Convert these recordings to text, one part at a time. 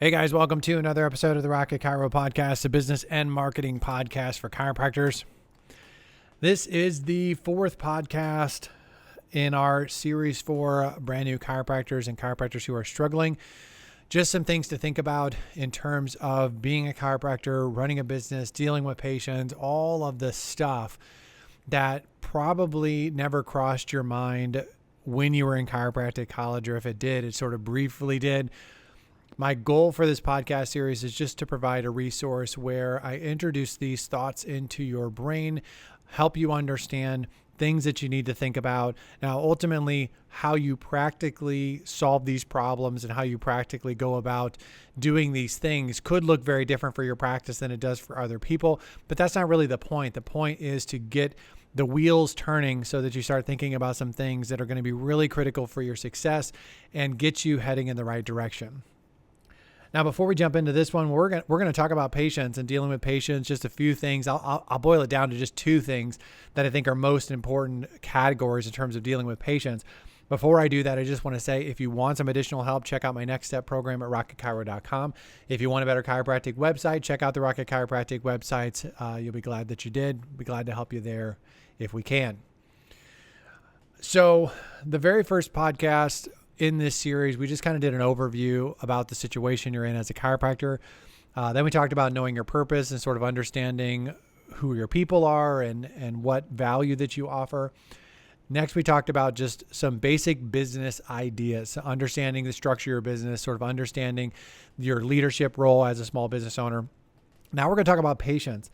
Hey guys, welcome to another episode of the Rocket Chiro Podcast, a business and marketing podcast for chiropractors. This is the fourth podcast in our series for brand new chiropractors and chiropractors who are struggling. Just some things to think about in terms of being a chiropractor, running a business, dealing with patients, all of the stuff that probably never crossed your mind when you were in chiropractic college, or if it did, it sort of briefly did. My goal for this podcast series is just to provide a resource where I introduce these thoughts into your brain, help you understand things that you need to think about. Now, ultimately, how you practically solve these problems and how you practically go about doing these things could look very different for your practice than it does for other people, but that's not really the point. The point is to get the wheels turning so that you start thinking about some things that are going to be really critical for your success and get you heading in the right direction. Now, before we jump into this one, we're going to talk about patients and dealing with patients, just a few things. I'll boil it down to just two things that I think are most important categories in terms of dealing with patients. Before I do that, I just want to say, if you want some additional help, check out my Next Step program at rocketchiro.com. If you want a better chiropractic website, check out the Rocket Chiropractic websites. You'll be glad that you did. Be glad to help you there if we can. So the very first podcast in this series, we just kind of did an overview about the situation you're in as a chiropractor. Then we talked about knowing your purpose and sort of understanding who your people are and what value that you offer. Next, we talked about just some basic business ideas, understanding the structure of your business, sort of understanding your leadership role as a small business owner. Now we're going to talk about patients.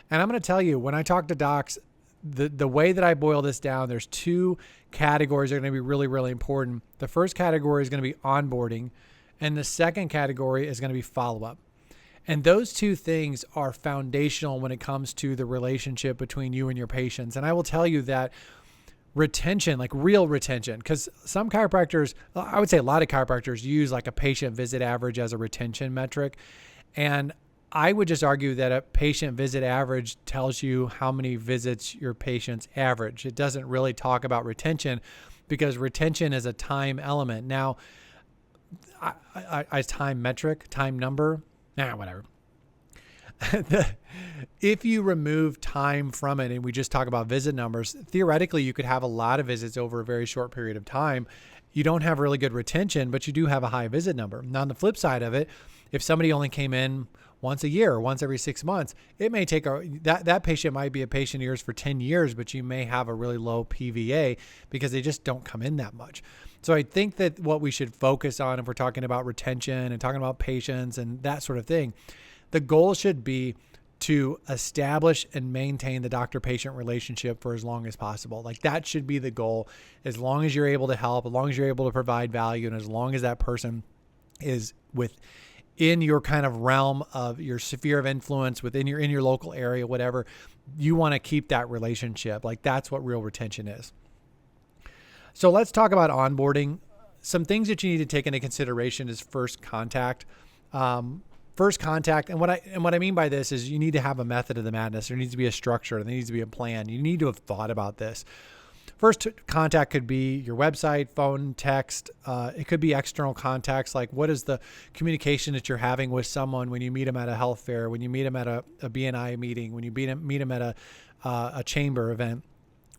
And I'm going to tell you, when I talk to docs, the way that I boil this down, there's two categories that are going to be really, really important. The first category is going to be onboarding, and the second category is going to be follow-up. And those two things are foundational when it comes to the relationship between you and your patients. And I will tell you that retention, like real retention, because some chiropractors, I would say a lot of chiropractors use like a patient visit average as a retention metric. And I would just argue that a patient visit average tells you how many visits your patients average. It doesn't really talk about retention because retention is a time element. Now, I time metric, time number, whatever. If you remove time from it and we just talk about visit numbers, theoretically, you could have a lot of visits over a very short period of time. You don't have really good retention, but you do have a high visit number. Now, on the flip side of it, if somebody only came in once a year, once every 6 months, it may take that patient might be a patient of yours for 10 years, but you may have a really low PVA because they just don't come in that much. So I think that what we should focus on if we're talking about retention and talking about patients and that sort of thing, the goal should be to establish and maintain the doctor-patient relationship for as long as possible. Like that should be the goal. As long as you're able to help, as long as you're able to provide value, and as long as that person is in your kind of realm of your sphere of influence in your local area, whatever, you want to keep that relationship. Like that's what real retention is. So let's talk about onboarding. Some things that you need to take into consideration is first contact. First contact, and what I mean by this is you need to have a method of the madness. There needs to be a structure. There needs to be a plan. You need to have thought about this. First contact could be your website, phone, text. It could be external contacts, like what is the communication that you're having with someone when you meet them at a health fair, when you meet them at a BNI meeting, when you meet them at a chamber event,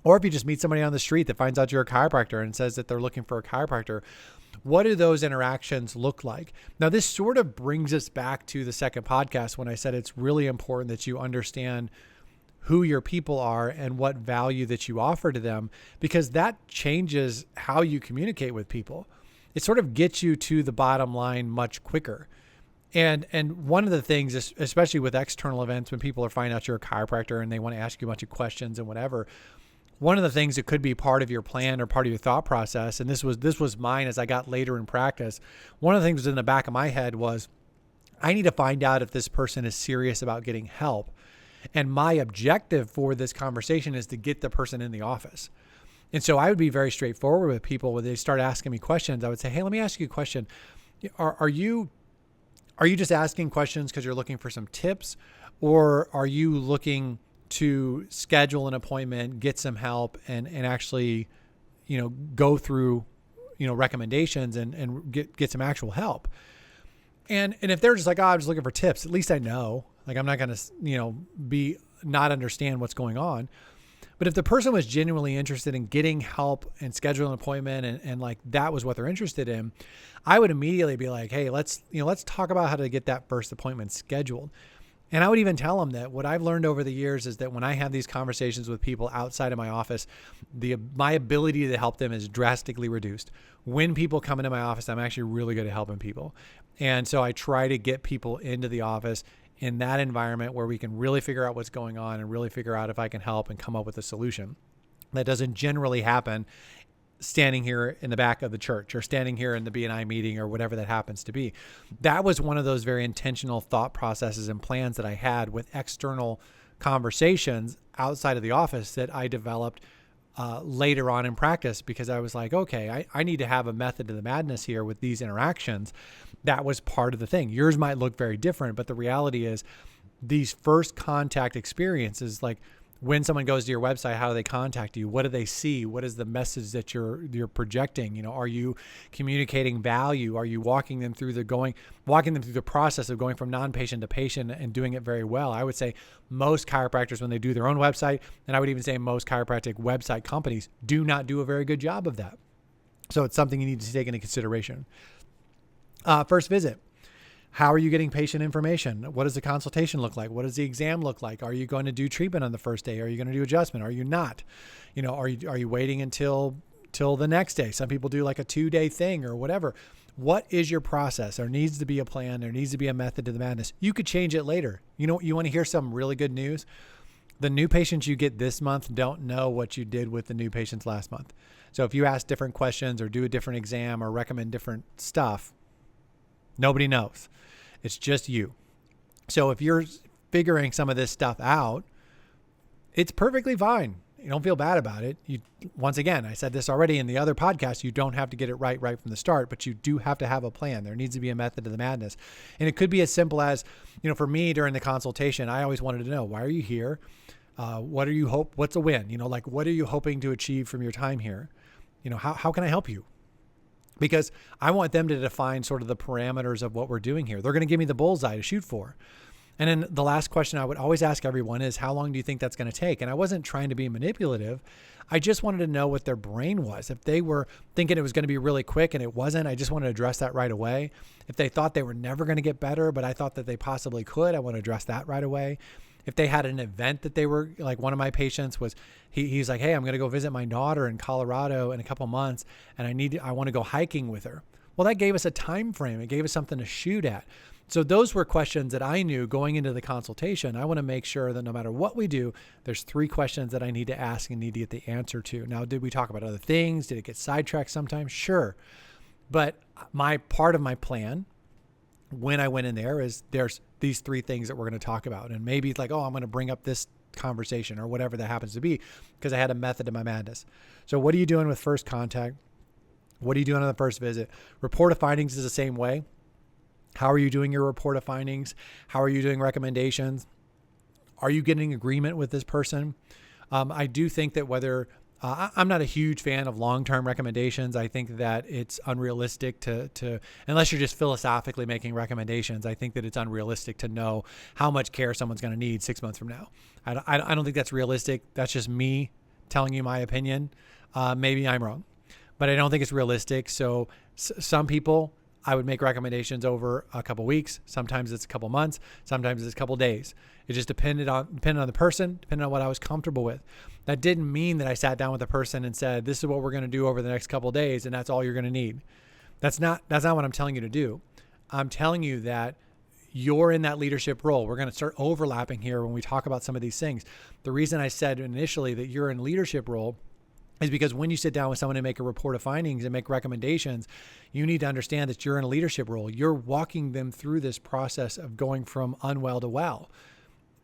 or if you just meet somebody on the street that finds out you're a chiropractor and says that they're looking for a chiropractor. What do those interactions look like? Now, this sort of brings us back to the second podcast when I said it's really important that you understand who your people are and what value that you offer to them, because that changes how you communicate with people. It sort of gets you to the bottom line much quicker. And one of the things, especially with external events, when people are finding out you're a chiropractor and they want to ask you a bunch of questions and whatever, one of the things that could be part of your plan or part of your thought process, and this was mine as I got later in practice, one of the things in the back of my head was, I need to find out if this person is serious about getting help. And my objective for this conversation is to get the person in the office. And so I would be very straightforward with people when they start asking me questions. I would say, hey, let me ask you a question. Are you just asking questions because you're looking for some tips, or are you looking to schedule an appointment, get some help, and actually, go through, recommendations and get some actual help? And if they're just like, oh, I'm just looking for tips, at least I know. Like, I'm not going to, be not understand what's going on. But if the person was genuinely interested in getting help and scheduling an appointment and like that was what they're interested in, I would immediately be like, hey, let's talk about how to get that first appointment scheduled. And I would even tell them that what I've learned over the years is that when I have these conversations with people outside of my office, my ability to help them is drastically reduced. When people come into my office, I'm actually really good at helping people. And so I try to get people into the office in that environment where we can really figure out what's going on and really figure out if I can help and come up with a solution. That doesn't generally happen standing here in the back of the church or standing here in the BNI meeting or whatever that happens to be. That was one of those very intentional thought processes and plans that I had with external conversations outside of the office that I developed later on in practice, because I was like, okay, I need to have a method to the madness here with these interactions. That was part of the thing. Yours might look very different, but the reality is these first contact experiences, like when someone goes to your website, how do they contact you? What do they see? What is the message that you're projecting? Are you communicating value? Are you walking them through the process of going from non-patient to patient and doing it very well? I would say most chiropractors, when they do their own website, and I would even say most chiropractic website companies, do not do a very good job of that. So it's something you need to take into consideration. First visit. How are you getting patient information? What does the consultation look like? What does the exam look like? Are you going to do treatment on the first day? Are you going to do adjustment? Are you not? Are you waiting until the next day? Some people do like a 2-day thing or whatever. What is your process? There needs to be a plan. There needs to be a method to the madness. You could change it later. You want to hear some really good news? The new patients you get this month don't know what you did with the new patients last month. So if you ask different questions or do a different exam or recommend different stuff, nobody knows. It's just you. So if you're figuring some of this stuff out, it's perfectly fine. You don't feel bad about it. Once again, I said this already in the other podcast, you don't have to get it right from the start, but you do have to have a plan. There needs to be a method to the madness. And it could be as simple as, for me during the consultation, I always wanted to know, why are you here? What's a win? What are you hoping to achieve from your time here? How can I help you? Because I want them to define sort of the parameters of what we're doing here. They're going to give me the bullseye to shoot for. And then the last question I would always ask everyone is, how long do you think that's going to take? And I wasn't trying to be manipulative. I just wanted to know what their brain was. If they were thinking it was going to be really quick and it wasn't, I just wanted to address that right away. If they thought they were never going to get better, but I thought that they possibly could, I want to address that right away. If they had an event that they were, like one of my patients was, he's like, hey, I'm going to go visit my daughter in Colorado in a couple months, and I want to go hiking with her. Well, that gave us a time frame. It gave us something to shoot at. So those were questions that I knew going into the consultation. I want to make sure that no matter what we do, there's 3 questions that I need to ask and need to get the answer to. Now, did we talk about other things? Did it get sidetracked sometimes? Sure. But part of my plan when I went in there is there's these 3 things that we're going to talk about. And maybe it's like, oh, I'm going to bring up this conversation or whatever that happens to be, because I had a method to my madness. So what are you doing with first contact? What are you doing on the first visit? Report of findings is the same way. How are you doing your report of findings? How are you doing recommendations? Are you getting agreement with this person? I do think that I'm not a huge fan of long-term recommendations. I think that it's unrealistic to unless you're just philosophically making recommendations, I think that it's unrealistic to know how much care someone's going to need 6 months from now. I don't think that's realistic. That's just me telling you my opinion. Maybe I'm wrong, but I don't think it's realistic. So some people, I would make recommendations over a couple weeks. Sometimes it's a couple months. Sometimes it's a couple days. It just depended on the person, depending on what I was comfortable with. That didn't mean that I sat down with a person and said, this is what we're going to do over the next couple of days, and that's all you're going to need. That's not what I'm telling you to do. I'm telling you that you're in that leadership role. We're going to start overlapping here when we talk about some of these things. The reason I said initially that you're in leadership role is because when you sit down with someone and make a report of findings and make recommendations, you need to understand that you're in a leadership role. You're walking them through this process of going from unwell to well.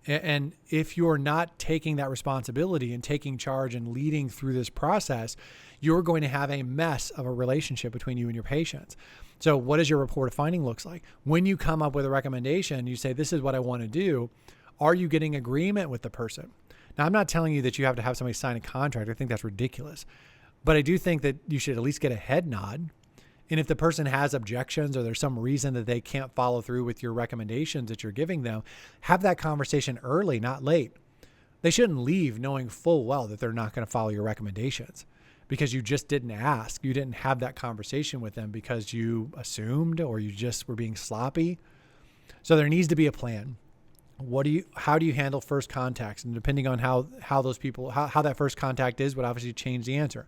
And if you're not taking that responsibility and taking charge and leading through this process, you're going to have a mess of a relationship between you and your patients. So what does your report of finding looks like? When you come up with a recommendation, you say, this is what I want to do. Are you getting agreement with the person? Now, I'm not telling you that you have to have somebody sign a contract. I think that's ridiculous. But I do think that you should at least get a head nod. And if the person has objections or there's some reason that they can't follow through with your recommendations that you're giving them, have that conversation early, not late. They shouldn't leave knowing full well that they're not going to follow your recommendations because you just didn't ask. You didn't have that conversation with them because you assumed or you just were being sloppy. So there needs to be a plan. How do you handle first contacts? And depending on how that first contact is would obviously change the answer.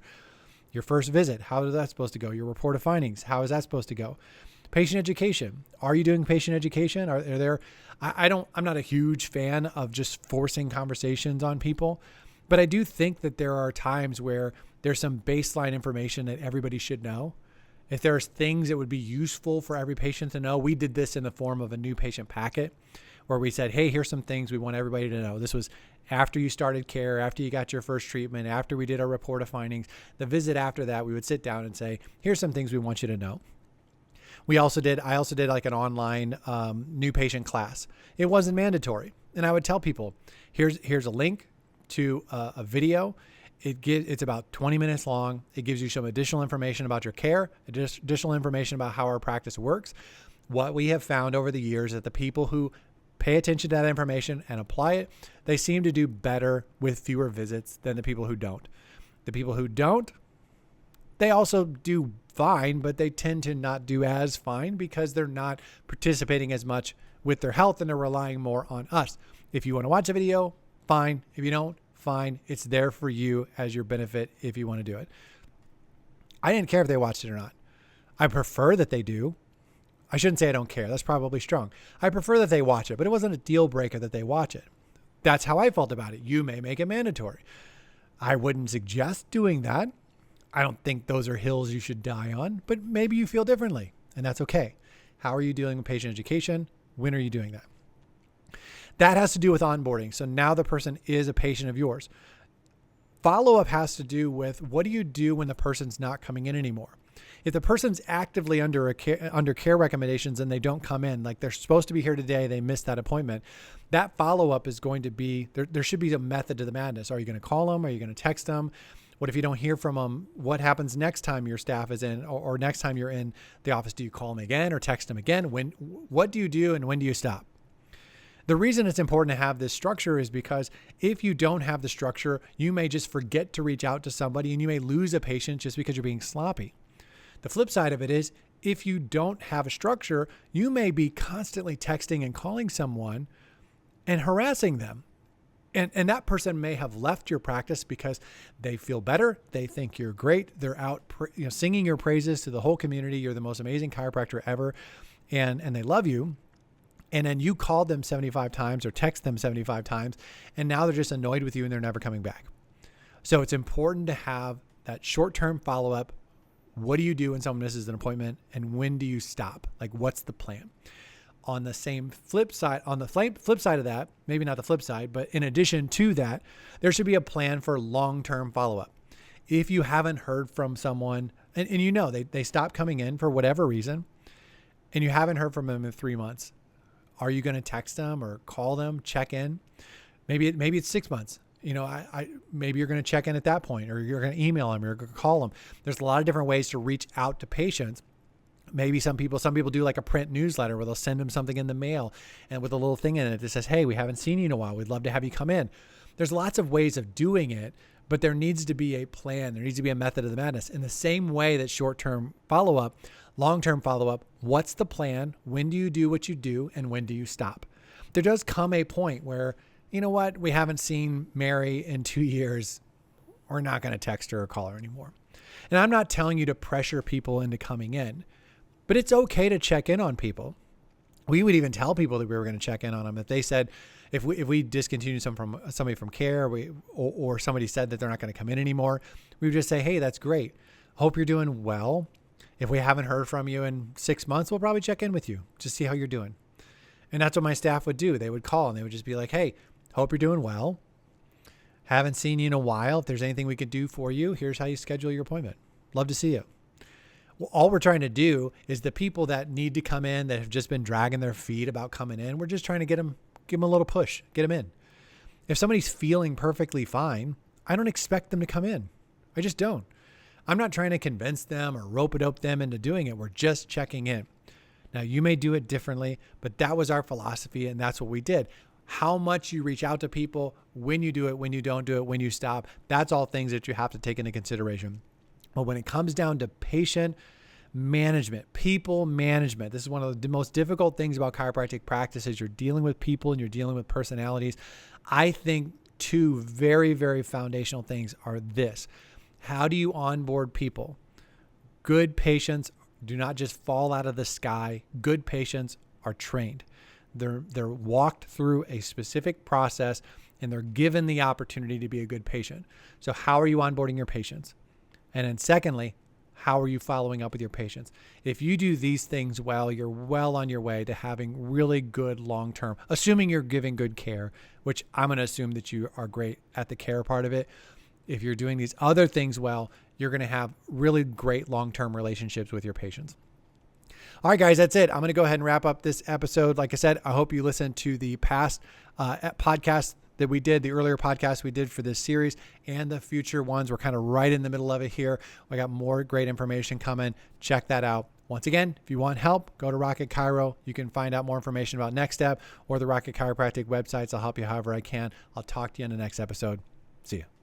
Your first visit, how is that supposed to go? Your report of findings, how is that supposed to go? Patient education. Are you doing patient education? I'm not a huge fan of just forcing conversations on people, but I do think that there are times where there's some baseline information that everybody should know. If there's things that would be useful for every patient to know, we did this in the form of a new patient packet where we said, hey, here's some things we want everybody to know. This was after you started care, after you got your first treatment, after we did our report of findings. The visit after that, we would sit down and say, here's some things we want you to know. I also did like an online new patient class. It wasn't mandatory. And I would tell people, here's a link to a video. It's about 20 minutes long. It gives you some additional information about your care, additional information about how our practice works. What we have found over the years that the people who pay attention to that information and apply it, they seem to do better with fewer visits than the people who don't. The people who don't, they also do fine, but they tend to not do as fine because they're not participating as much with their health and they're relying more on us. If you want to watch a video, fine. If you don't, fine. It's there for you as your benefit if you want to do it. I didn't care if they watched it or not. I prefer that they do. I shouldn't say I don't care. That's probably strong. I prefer that they watch it, but it wasn't a deal breaker that they watch it. That's how I felt about it. You may make it mandatory. I wouldn't suggest doing that. I don't think those are hills you should die on, but maybe you feel differently, and that's okay. How are you dealing with patient education? When are you doing that? That has to do with onboarding. So now the person is a patient of yours. Follow-up has to do with what do you do when the person's not coming in anymore? If the person's actively under care recommendations and they don't come in, like they're supposed to be here today, they missed that appointment, that follow-up is going to be, there should be a method to the madness. Are you going to call them? Are you going to text them? What if you don't hear from them? What happens next time your staff is in or next time you're in the office? Do you call them again or text them again? What do you do and when do you stop? The reason it's important to have this structure is because if you don't have the structure, you may just forget to reach out to somebody and you may lose a patient just because you're being sloppy. The flip side of it is if you don't have a structure, you may be constantly texting and calling someone and harassing them. And that person may have left your practice because they feel better. They think you're great. They're out singing your praises to the whole community. You're the most amazing chiropractor ever. And they love you. And then you called them 75 times or text them 75 times. And now they're just annoyed with you and they're never coming back. So it's important to have that short-term follow-up. What do you do when someone misses an appointment and when do you stop? Like, what's the plan? On the flip side of that, maybe not the flip side, but in addition to that, there should be a plan for long-term follow-up. If you haven't heard from someone and they stop coming in for whatever reason and you haven't heard from them in 3 months, are you going to text them or call them, check in? Maybe it's 6 months. Maybe you're going to check in at that point, or you're going to email them, or you're going to call them. There's a lot of different ways to reach out to patients. Maybe some people do like a print newsletter where they'll send them something in the mail and with a little thing in it that says, hey, we haven't seen you in a while. We'd love to have you come in. There's lots of ways of doing it, but there needs to be a plan. There needs to be a method of the madness. In the same way that short-term follow-up, long-term follow-up, what's the plan? When do you do what you do? And when do you stop? There does come a point where, you know what? We haven't seen Mary in 2 years. We're not going to text her or call her anymore. And I'm not telling you to pressure people into coming in, but it's okay to check in on people. We would even tell people that we were going to check in on them. If they said, if we discontinued somebody from care, or somebody said that they're not going to come in anymore, we would just say, hey, that's great. Hope you're doing well. If we haven't heard from you in 6 months, we'll probably check in with you, just see how you're doing. And that's what my staff would do. They would call and they would just be like, hey, hope you're doing well. Haven't seen you in a while. If there's anything we could do for you, here's how you schedule your appointment. Love to see you. Well, all we're trying to do is the people that need to come in, that have just been dragging their feet about coming in, we're just trying to give them a little push, get them in. If somebody's feeling perfectly fine, I don't expect them to come in. I just don't. I'm not trying to convince them or rope-a-dope them into doing it. We're just checking in. Now, you may do it differently, but that was our philosophy, and that's what we did. How much you reach out to people, when you do it, when you don't do it, when you stop, that's all things that you have to take into consideration. But when it comes down to patient management, people management, this is one of the most difficult things about chiropractic practice is you're dealing with people and you're dealing with personalities. I think two very, very foundational things are this. How do you onboard people? Good patients do not just fall out of the sky. Good patients are trained. They're walked through a specific process and they're given the opportunity to be a good patient. So how are you onboarding your patients? And then secondly, how are you following up with your patients? If you do these things well, you're well on your way to having really good long-term, assuming you're giving good care, which I'm going to assume that you are great at the care part of it. If you're doing these other things well, you're going to have really great long-term relationships with your patients. All right, guys, that's it. I'm going to go ahead and wrap up this episode. Like I said, I hope you listened to the past podcast that we did, the earlier podcast we did for this series and the future ones. We're kind of right in the middle of it here. We got more great information coming. Check that out. Once again, if you want help, go to Rocket Chiro. You can find out more information about Next Step or the Rocket Chiropractic websites. I'll help you however I can. I'll talk to you in the next episode. See you.